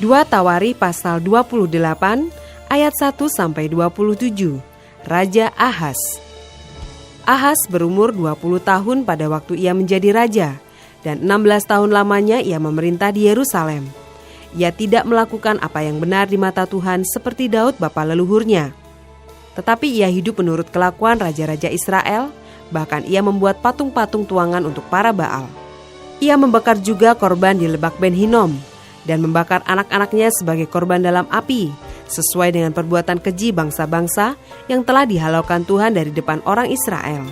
2 Tawari pasal 28 ayat 1-27. Raja Ahaz. Ahaz berumur 20 tahun pada waktu ia menjadi raja, dan 16 tahun lamanya ia memerintah di Yerusalem. Ia tidak melakukan apa yang benar di mata Tuhan seperti Daud bapa leluhurnya. Tetapi ia hidup menurut kelakuan raja-raja Israel, bahkan ia membuat patung-patung tuangan untuk para Baal. Ia membakar juga korban di Lebak Ben Hinom, dan membakar anak-anaknya sebagai korban dalam api, sesuai dengan perbuatan keji bangsa-bangsa yang telah dihalaukan Tuhan dari depan orang Israel.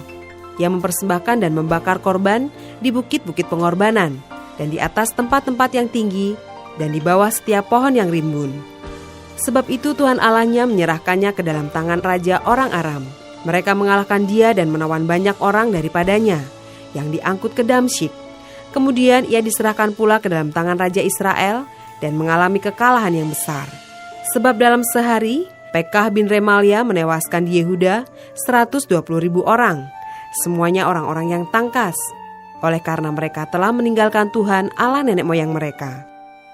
Ia mempersembahkan dan membakar korban di bukit-bukit pengorbanan, dan di atas tempat-tempat yang tinggi, dan di bawah setiap pohon yang rimbun. Sebab itu Tuhan Allahnya menyerahkannya ke dalam tangan raja orang Aram. Mereka mengalahkan dia dan menawan banyak orang daripadanya, yang diangkut ke Damsyik. Kemudian ia diserahkan pula ke dalam tangan Raja Israel dan mengalami kekalahan yang besar. Sebab dalam sehari, Pekah bin Remalia menewaskan di Yehuda 120.000 orang. Semuanya orang-orang yang tangkas, oleh karena mereka telah meninggalkan Tuhan Allah nenek moyang mereka.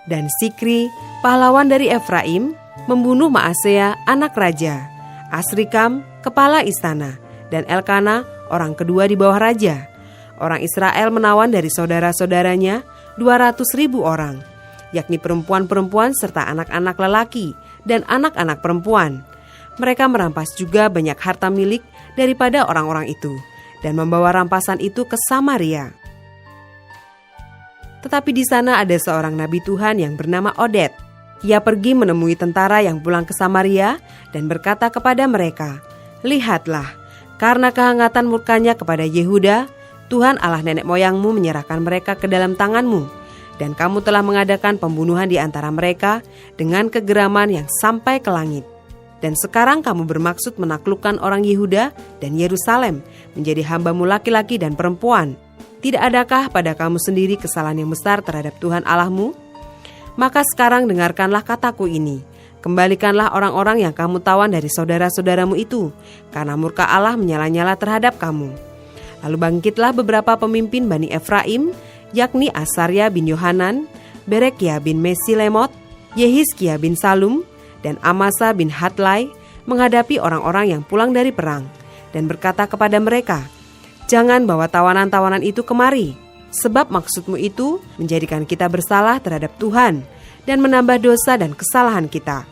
Dan Sikri, pahlawan dari Efraim, membunuh Maasea anak raja, Asrikam, kepala istana, dan Elkana, orang kedua di bawah raja. Orang Israel menawan dari saudara-saudaranya 200.000 orang, yakni perempuan-perempuan serta anak-anak lelaki dan anak-anak perempuan. Mereka merampas juga banyak harta milik daripada orang-orang itu, dan membawa rampasan itu ke Samaria. Tetapi di sana ada seorang nabi Tuhan yang bernama Odet. Ia pergi menemui tentara yang pulang ke Samaria dan berkata kepada mereka, "Lihatlah, karena kehangatan murkanya kepada Yehuda, Tuhan Allah nenek moyangmu menyerahkan mereka ke dalam tanganmu, dan kamu telah mengadakan pembunuhan di antara mereka dengan kegeraman yang sampai ke langit. Dan sekarang kamu bermaksud menaklukkan orang Yehuda dan Yerusalem menjadi hambamu laki-laki dan perempuan. Tidak adakah pada kamu sendiri kesalahan yang besar terhadap Tuhan Allahmu? Maka sekarang dengarkanlah kataku ini. Kembalikanlah orang-orang yang kamu tawan dari saudara-saudaramu itu, karena murka Allah menyala-nyala terhadap kamu." Lalu bangkitlah beberapa pemimpin Bani Efraim, yakni Asarya bin Yohanan, Berekia bin Mesilemot, Yehizkia bin Salum, dan Amasa bin Hadlai, menghadapi orang-orang yang pulang dari perang, dan berkata kepada mereka, "Jangan bawa tawanan-tawanan itu kemari, sebab maksudmu itu menjadikan kita bersalah terhadap Tuhan, dan menambah dosa dan kesalahan kita.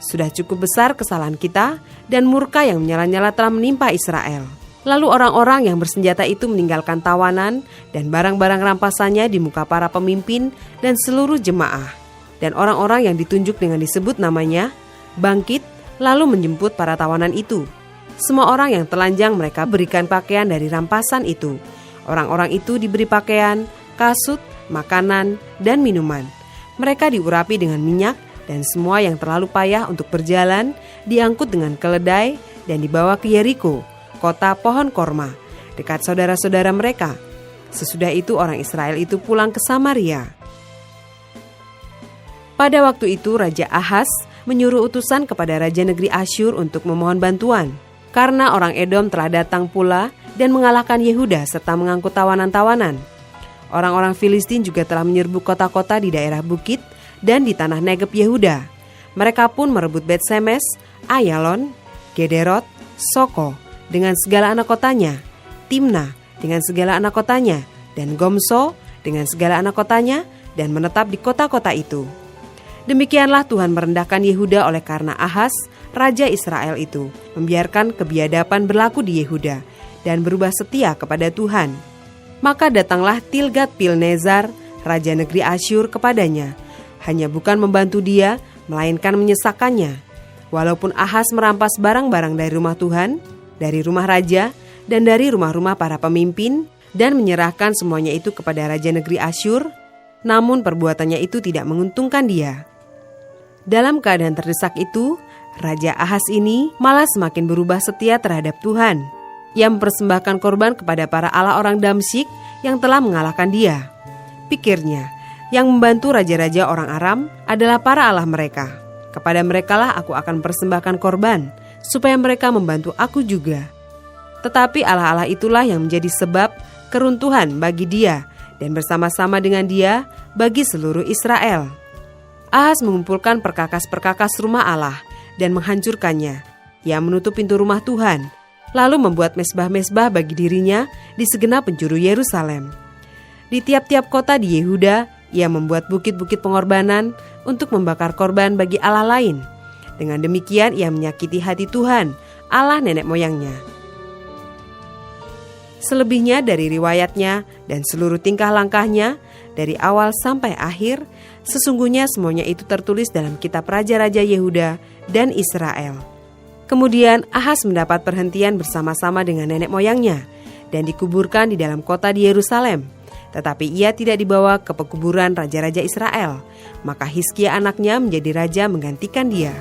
Sudah cukup besar kesalahan kita, dan murka yang menyala-nyala telah menimpa Israel." Lalu orang-orang yang bersenjata itu meninggalkan tawanan dan barang-barang rampasannya di muka para pemimpin dan seluruh jemaah. Dan orang-orang yang ditunjuk dengan disebut namanya bangkit lalu menjemput para tawanan itu. Semua orang yang telanjang mereka berikan pakaian dari rampasan itu. Orang-orang itu diberi pakaian, kasut, makanan, dan minuman. Mereka diurapi dengan minyak, dan semua yang terlalu payah untuk berjalan diangkut dengan keledai dan dibawa ke Yeriko, kota pohon korma, dekat saudara-saudara mereka. Sesudah itu orang Israel itu pulang ke Samaria. Pada waktu itu Raja Ahaz menyuruh utusan kepada Raja negeri Asyur untuk memohon bantuan, karena orang Edom telah datang pula dan mengalahkan Yehuda serta mengangkut tawanan-tawanan. Orang-orang Filistin juga telah menyerbu kota-kota di daerah bukit dan di tanah Negeb Yehuda. Mereka pun merebut Bet-Semes, Ayalon, Gederot, Soko dengan segala anak kotanya, Timna dengan segala anak kotanya, dan Gomso dengan segala anak kotanya, dan menetap di kota-kota itu. Demikianlah Tuhan merendahkan Yehuda oleh karena Ahaz, raja Israel itu, membiarkan kebiadaban berlaku di Yehuda, dan berubah setia kepada Tuhan. Maka datanglah Tilgat-Pilneser, raja negeri Asyur kepadanya, hanya bukan membantu dia, melainkan menyesakkannya. Walaupun Ahaz merampas barang-barang dari rumah Tuhan, dari rumah raja, dan dari rumah-rumah para pemimpin, dan menyerahkan semuanya itu kepada raja negeri Asyur, namun perbuatannya itu tidak menguntungkan dia. Dalam keadaan terdesak itu, Raja Ahaz ini malah semakin berubah setia terhadap Tuhan. Ia mempersembahkan korban kepada para allah orang Damsyik yang telah mengalahkan dia. Pikirnya, yang membantu raja-raja orang Aram adalah para allah mereka. Kepada merekalah aku akan persembahkan korban, supaya mereka membantu aku juga. Tetapi allah-allah itulah yang menjadi sebab keruntuhan bagi dia, dan bersama-sama dengan dia bagi seluruh Israel. Ahaz mengumpulkan perkakas-perkakas rumah Allah dan menghancurkannya. Ia menutup pintu rumah Tuhan, lalu membuat mezbah-mezbah bagi dirinya di segenap penjuru Yerusalem. Di tiap-tiap kota di Yehuda, ia membuat bukit-bukit pengorbanan untuk membakar korban bagi Allah lain. Dengan demikian ia menyakiti hati Tuhan, Allah nenek moyangnya. Selebihnya dari riwayatnya dan seluruh tingkah langkahnya, dari awal sampai akhir, sesungguhnya semuanya itu tertulis dalam kitab Raja-Raja Yehuda dan Israel. Kemudian Ahaz mendapat perhentian bersama-sama dengan nenek moyangnya dan dikuburkan di dalam kota di Yerusalem. Tetapi ia tidak dibawa ke pekuburan raja-raja Israel. Maka Hizkia anaknya menjadi raja menggantikan dia.